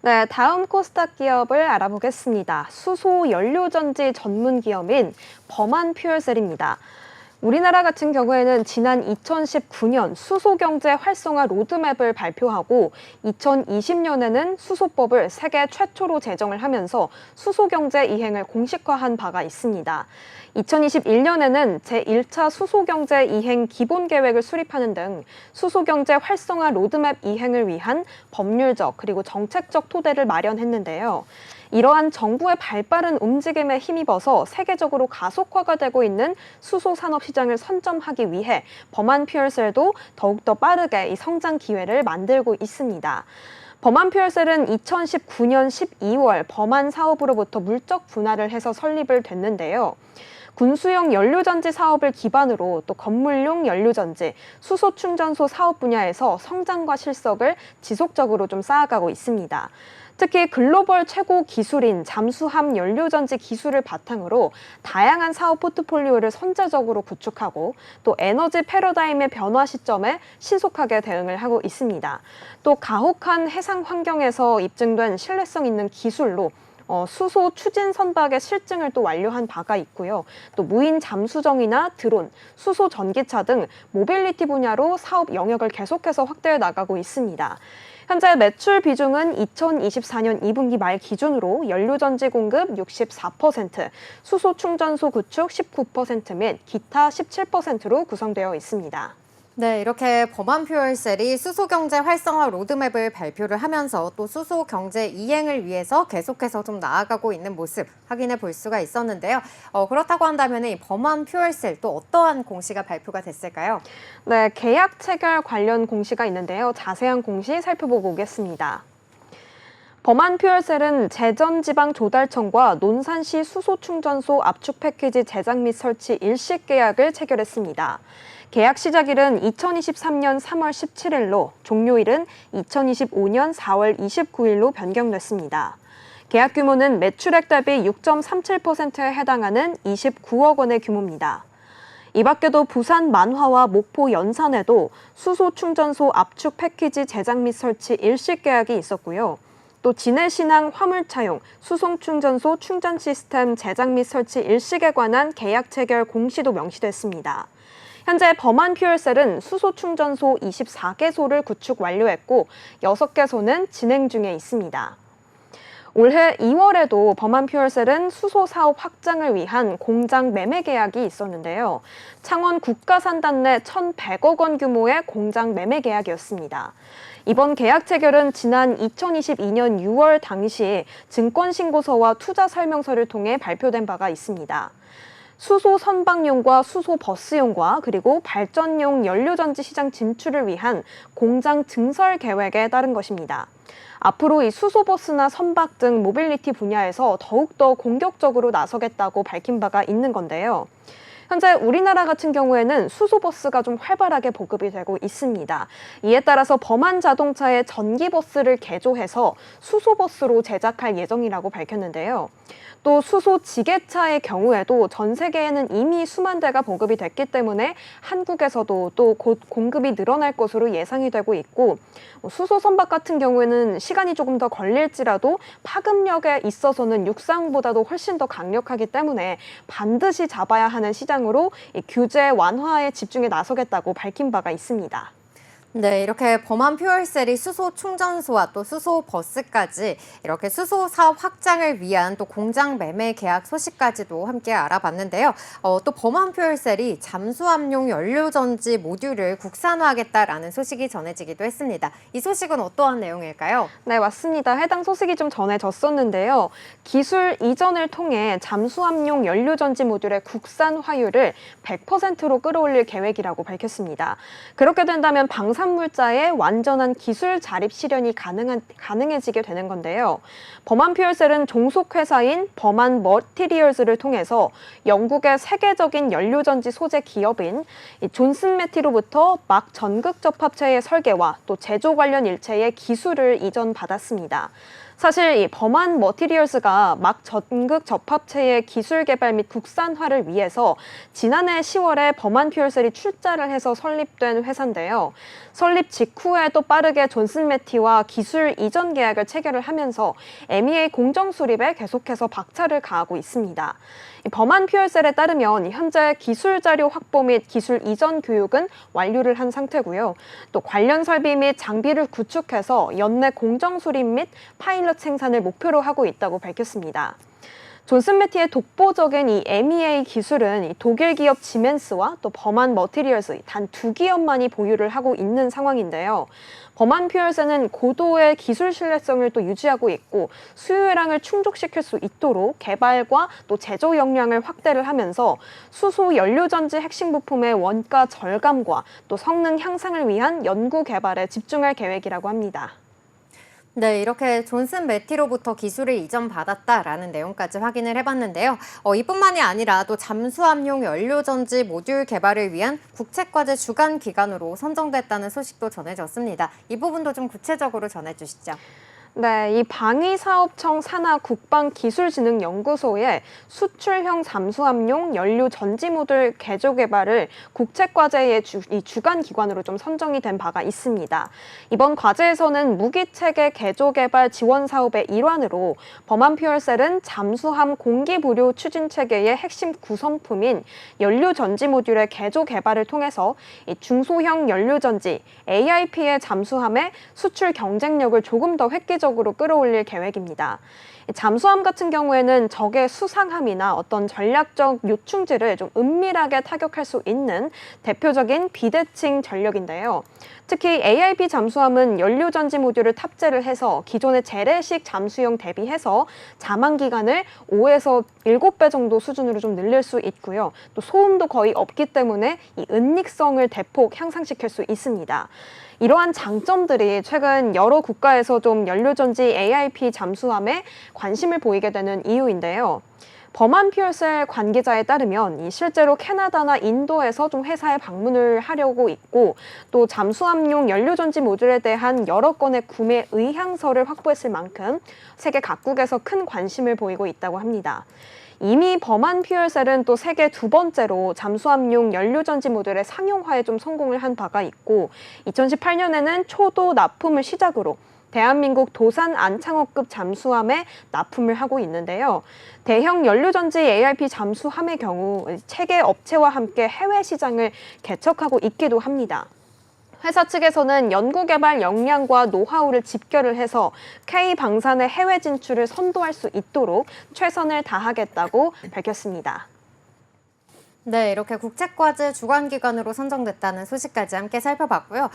네, 다음 코스닥 기업을 알아보겠습니다. 수소 연료전지 전문 기업인 범한 퓨얼셀입니다. 우리나라 같은 경우에는 지난 2019년 수소경제 활성화 로드맵을 발표하고 2020년에는 수소법을 세계 최초로 제정을 하면서 수소경제 이행을 공식화한 바가 있습니다. 2021년에는 제1차 수소경제 이행 기본계획을 수립하는 등 수소경제 활성화 로드맵 이행을 위한 법률적 그리고 정책적 토대를 마련했는데요. 이러한 정부의 발빠른 움직임에 힘입어서 세계적으로 가속화가 되고 있는 수소 산업 시장을 선점하기 위해 범한 퓨얼셀도 더욱더 빠르게 이 성장 기회를 만들고 있습니다. 범한 퓨얼셀은 2019년 12월 범한 사업으로부터 물적 분할을 해서 설립을 됐는데요. 군수용 연료전지 사업을 기반으로 또 건물용 연료전지, 수소 충전소 사업 분야에서 성장과 실적을 지속적으로 좀 쌓아가고 있습니다. 특히 글로벌 최고 기술인 잠수함 연료전지 기술을 바탕으로 다양한 사업 포트폴리오를 선제적으로 구축하고 또 에너지 패러다임의 변화 시점에 신속하게 대응을 하고 있습니다. 또 가혹한 해상 환경에서 입증된 신뢰성 있는 기술로 수소 추진 선박의 실증을 또 완료한 바가 있고요. 또 무인 잠수정이나 드론, 수소 전기차 등 모빌리티 분야로 사업 영역을 계속해서 확대해 나가고 있습니다. 현재 매출 비중은 2024년 2분기 말 기준으로 연료전지 공급 64%, 수소 충전소 구축 19% 및 기타 17%로 구성되어 있습니다. 네, 이렇게 범한 퓨얼셀이 수소경제 활성화 로드맵을 발표를 하면서 또 수소경제 이행을 위해서 계속해서 좀 나아가고 있는 모습 확인해 볼 수가 있었는데요. 그렇다고 한다면 이 범한 퓨얼셀 또 어떠한 공시가 발표가 됐을까요? 네, 계약 체결 관련 공시가 있는데요. 자세한 공시 살펴보고 오겠습니다. 범한 퓨얼셀은 제전지방조달청과 논산시 수소충전소 압축 패키지 제작 및 설치 일식 계약을 체결했습니다. 계약 시작일은 2023년 3월 17일로 종료일은 2025년 4월 29일로 변경됐습니다. 계약 규모는 매출액 대비 6.37%에 해당하는 29억 원의 규모입니다. 이 밖에도 부산 만화와 목포 연산에도 수소 충전소 압축 패키지 제작 및 설치 일식 계약이 있었고요. 또 진해신항 화물차용 수송충전소 충전 시스템 제작 및 설치 일식에 관한 계약 체결 공시도 명시됐습니다. 현재 범한 퓨얼셀은 수소 충전소 24개소를 구축 완료했고 6개소는 진행 중에 있습니다. 올해 2월에도 범한 퓨얼셀은 수소 사업 확장을 위한 공장 매매 계약이 있었는데요. 창원 국가산단 내 1,100억 원 규모의 공장 매매 계약이었습니다. 이번 계약 체결은 지난 2022년 6월 당시 증권신고서와 투자설명서를 통해 발표된 바가 있습니다. 수소 선박용과 수소 버스용과 그리고 발전용 연료전지 시장 진출을 위한 공장 증설 계획에 따른 것입니다. 앞으로 이 수소버스나 선박 등 모빌리티 분야에서 더욱더 공격적으로 나서겠다고 밝힌 바가 있는 건데요. 현재 우리나라 같은 경우에는 수소버스가 좀 활발하게 보급이 되고 있습니다. 이에 따라서 범한 자동차의 전기버스를 개조해서 수소버스로 제작할 예정이라고 밝혔는데요. 또 수소 지게차의 경우에도 전 세계에는 이미 수만 대가 보급이 됐기 때문에 한국에서도 또 곧 공급이 늘어날 것으로 예상이 되고 있고 수소 선박 같은 경우에는 시간이 조금 더 걸릴지라도 파급력에 있어서는 육상보다도 훨씬 더 강력하기 때문에 반드시 잡아야 하는 시장으로 규제 완화에 집중해 나서겠다고 밝힌 바가 있습니다. 네, 이렇게 범한 퓨얼셀이 수소 충전소와 또 수소 버스까지 이렇게 수소 사업 확장을 위한 또 공장 매매 계약 소식까지도 함께 알아봤는데요. 또 범한 퓨얼셀이 잠수함용 연료전지 모듈을 국산화하겠다라는 소식이 전해지기도 했습니다. 이 소식은 어떠한 내용일까요? 네, 맞습니다. 해당 소식이 좀 전해졌었는데요. 기술 이전을 통해 잠수함용 연료전지 모듈의 국산화율을 100%로 끌어올릴 계획이라고 밝혔습니다. 그렇게 된다면 방산물자의 완전한 기술 자립 실현이 가능해지게 되는 건데요. 범한 퓨얼셀은 종속회사인 범한 머티리얼즈를 통해서 영국의 세계적인 연료전지 소재 기업인 존슨 매티로부터 막 전극 접합체의 설계와 또 제조 관련 일체의 기술을 이전받았습니다. 사실 이 범한 머티리얼스가 막 전극 접합체의 기술 개발 및 국산화를 위해서 지난해 10월에 범한 퓨얼셀이 출자를 해서 설립된 회사인데요. 설립 직후에 또 빠르게 존슨 매티와 기술 이전 계약을 체결을 하면서 MEA 공정 수립에 계속해서 박차를 가하고 있습니다. 범한 퓨얼셀에 따르면 현재 기술 자료 확보 및 기술 이전 교육은 완료를 한 상태고요. 또 관련 설비 및 장비를 구축해서 연내 공정 수립 및 파일럿 생산을 목표로 하고 있다고 밝혔습니다. 존슨 매티의 독보적인 이 MEA 기술은 이 독일 기업 지멘스와 또 범한 머티리얼스 단 두 기업만이 보유를 하고 있는 상황인데요. 범한 퓨얼셀은 고도의 기술 신뢰성을 또 유지하고 있고 수요량을 충족시킬 수 있도록 개발과 또 제조 역량을 확대를 하면서 수소 연료전지 핵심 부품의 원가 절감과 또 성능 향상을 위한 연구 개발에 집중할 계획이라고 합니다. 네, 이렇게 존슨 매티로부터 기술을 이전받았다라는 내용까지 확인을 해봤는데요. 이뿐만이 아니라 또 잠수함용 연료전지 모듈 개발을 위한 국책과제 주간 기관으로 선정됐다는 소식도 전해졌습니다. 이 부분도 좀 구체적으로 전해주시죠. 네, 이 방위사업청 산하 국방기술진흥연구소에 수출형 잠수함용 연료 전지 모듈 개조 개발을 국책과제의 주간 기관으로 좀 선정이 된 바가 있습니다. 이번 과제에서는 무기체계 개조 개발 지원 사업의 일환으로 범한 퓨얼셀은 잠수함 공기 보류 추진 체계의 핵심 구성품인 연료 전지 모듈의 개조 개발을 통해서 이 중소형 연료 전지 AIP의 잠수함의 수출 경쟁력을 조금 더 획기적으로 끌어올릴 계획입니다. 잠수함 같은 경우에는 적의 수상함이나 어떤 전략적 요충지를 좀 은밀하게 타격할 수 있는 대표적인 비대칭 전력인데요. 특히 AIP 잠수함은 연료전지 모듈을 탑재를 해서 기존의 재래식 잠수용 대비해서 잠안 기간을 5에서 7배 정도 수준으로 좀 늘릴 수 있고요. 또 소음도 거의 없기 때문에 이 은닉성을 대폭 향상시킬 수 있습니다. 이러한 장점들이 최근 여러 국가에서 좀 연료전지 AIP 잠수함에 관심을 보이게 되는 이유인데요. 범한 퓨얼셀 관계자에 따르면 실제로 캐나다나 인도에서 좀 회사에 방문을 하려고 있고 또 잠수함용 연료전지 모듈에 대한 여러 건의 구매 의향서를 확보했을 만큼 세계 각국에서 큰 관심을 보이고 있다고 합니다. 이미 범한 퓨얼셀은 또 세계 두 번째로 잠수함용 연료전지 모듈의 상용화에 좀 성공을 한 바가 있고 2018년에는 초도 납품을 시작으로 대한민국 도산 안창호급 잠수함에 납품을 하고 있는데요. 대형 연료전지 ARP 잠수함의 경우 체계 업체와 함께 해외 시장을 개척하고 있기도 합니다. 회사 측에서는 연구개발 역량과 노하우를 집결을 해서 K방산의 해외 진출을 선도할 수 있도록 최선을 다하겠다고 밝혔습니다. 네, 이렇게 국책과제 주관기관으로 선정됐다는 소식까지 함께 살펴봤고요.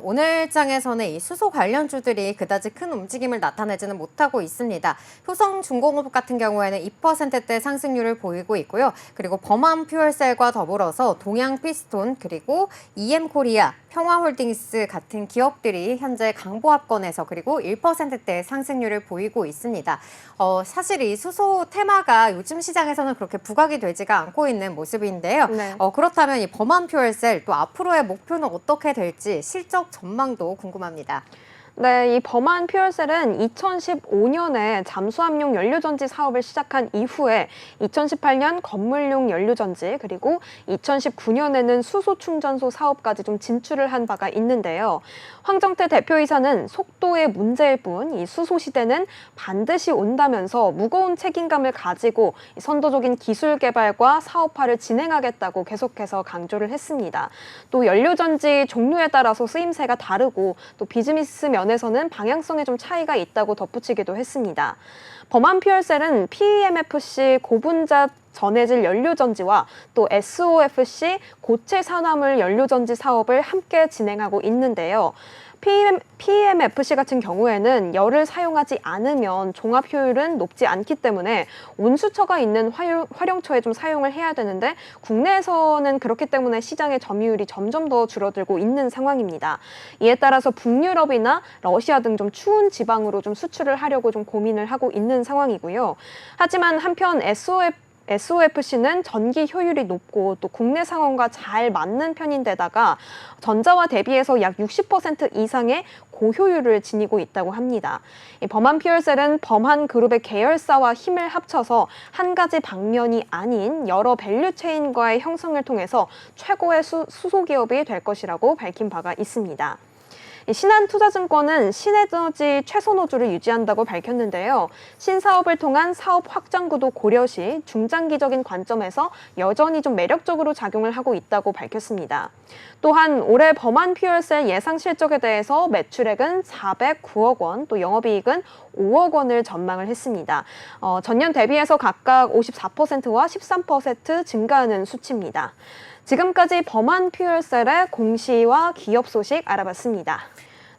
오늘 장에서는 이 수소 관련주들이 그다지 큰 움직임을 나타내지는 못하고 있습니다. 효성중공업 같은 경우에는 2%대 상승률을 보이고 있고요. 그리고 범한 퓨얼셀과 더불어서 동양피스톤 그리고 EM코리아, 평화홀딩스 같은 기업들이 현재 강보합권에서 그리고 1%대 상승률을 보이고 있습니다. 사실 이 수소 테마가 요즘 시장에서는 그렇게 부각이 되지가 않고 있는 모습인데요. 네. 그렇다면 이 범한 퓨얼셀 또 앞으로의 목표는 어떻게 될지 실적 전망도 궁금합니다. 네, 이 범한 퓨얼셀은 2015년에 잠수함용 연료전지 사업을 시작한 이후에 2018년 건물용 연료전지 그리고 2019년에는 수소충전소 사업까지 좀 진출을 한 바가 있는데요. 황정태 대표이사는 속도의 문제일 뿐 이 수소 시대는 반드시 온다면서 무거운 책임감을 가지고 선도적인 기술 개발과 사업화를 진행하겠다고 계속해서 강조를 했습니다. 또 연료전지 종류에 따라서 쓰임새가 다르고 또 비즈니스 면에서는 방향성에 좀 차이가 있다고 덧붙이기도 했습니다. 범한 퓨얼셀은 PEMFC 고분자 전해질 연료전지와 또 SOFC 고체 산화물 연료전지 사업을 함께 진행하고 있는데요. PEMFC 같은 경우에는 열을 사용하지 않으면 종합 효율은 높지 않기 때문에 온수처가 있는 활용처에 좀 사용을 해야 되는데 국내에서는 그렇기 때문에 시장의 점유율이 점점 더 줄어들고 있는 상황입니다. 이에 따라서 북유럽이나 러시아 등 좀 추운 지방으로 좀 수출을 하려고 좀 고민을 하고 있는 상황이고요. 하지만 한편 SOFC는 전기 효율이 높고 또 국내 상황과 잘 맞는 편인데다가 전자와 대비해서 약 60% 이상의 고효율을 지니고 있다고 합니다. 이 범한 퓨얼셀은 범한 그룹의 계열사와 힘을 합쳐서 한 가지 방면이 아닌 여러 밸류 체인과의 형성을 통해서 최고의 수소 기업이 될 것이라고 밝힌 바가 있습니다. 신한투자증권은 신에너지 최선호주를 유지한다고 밝혔는데요. 신사업을 통한 사업 확장구도 고려 시 중장기적인 관점에서 여전히 좀 매력적으로 작용을 하고 있다고 밝혔습니다. 또한 올해 범한 퓨얼셀 예상 실적에 대해서 매출액은 409억 원, 또 영업이익은 5억 원을 전망을 했습니다. 전년 대비해서 각각 54%와 13% 증가하는 수치입니다. 지금까지 범한 퓨얼셀의 공시와 기업 소식 알아봤습니다.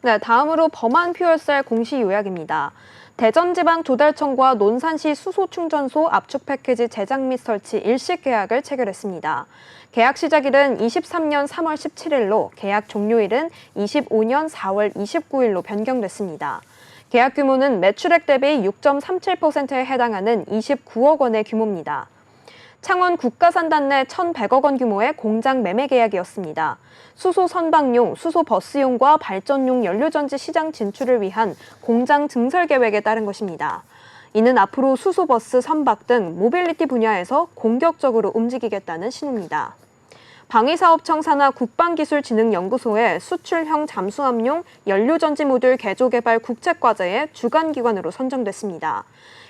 네, 다음으로 범한 퓨얼셀 공시 요약입니다. 대전지방조달청과 논산시 수소충전소 압축 패키지 제작 및 설치 일식 계약을 체결했습니다. 계약 시작일은 23년 3월 17일로 계약 종료일은 25년 4월 29일로 변경됐습니다. 계약 규모는 매출액 대비 6.37%에 해당하는 29억 원의 규모입니다. 창원 국가산단 내 1,100억 원 규모의 공장 매매 계약이었습니다. 수소 선박용, 수소 버스용과 발전용 연료전지 시장 진출을 위한 공장 증설 계획에 따른 것입니다. 이는 앞으로 수소 버스, 선박 등 모빌리티 분야에서 공격적으로 움직이겠다는 신호입니다. 방위사업청 산하 국방기술진흥연구소의 수출형 잠수함용 연료전지 모듈 개조 개발 국책과제의 주관기관으로 선정됐습니다.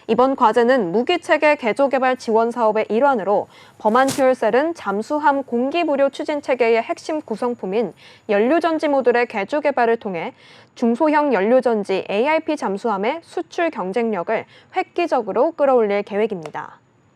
이번 과제는 무기체계 개조 개발 지원 사업의 일환으로 범한 퓨얼셀은 잠수함 공기부료 추진 체계의 핵심 구성품인 연료전지 모듈의 개조 개발을 통해 중소형 연료전지 AIP 잠수함의 수출 경쟁력을 획기적으로 끌어올릴 계획입니다.